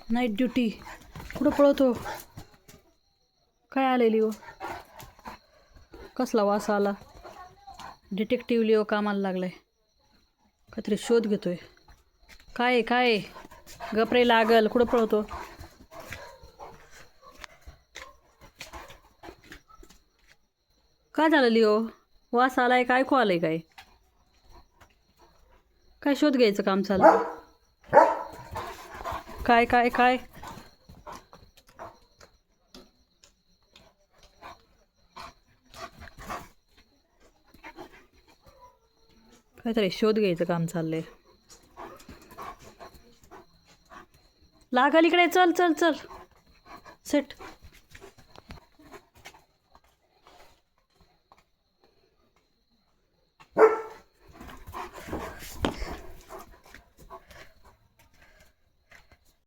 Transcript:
Night duty. कुठं पळवतो? काय आले लिओ? कसला वास आला? डिटेक्टिव्ह लिओ कामाला लागलाय. काहीतरी शोध घेतोय. काय काय गपरे लागल. कुठं पळवतो? काय झालं लिओ? वास आलाय काय? ऐकू आलंय काय? काय शोध घ्यायचं काम चाललं? काय काय काय काहीतरी शोध घ्यायचं काम चाललंय. लागल इकडे. चल चल चल. सेट.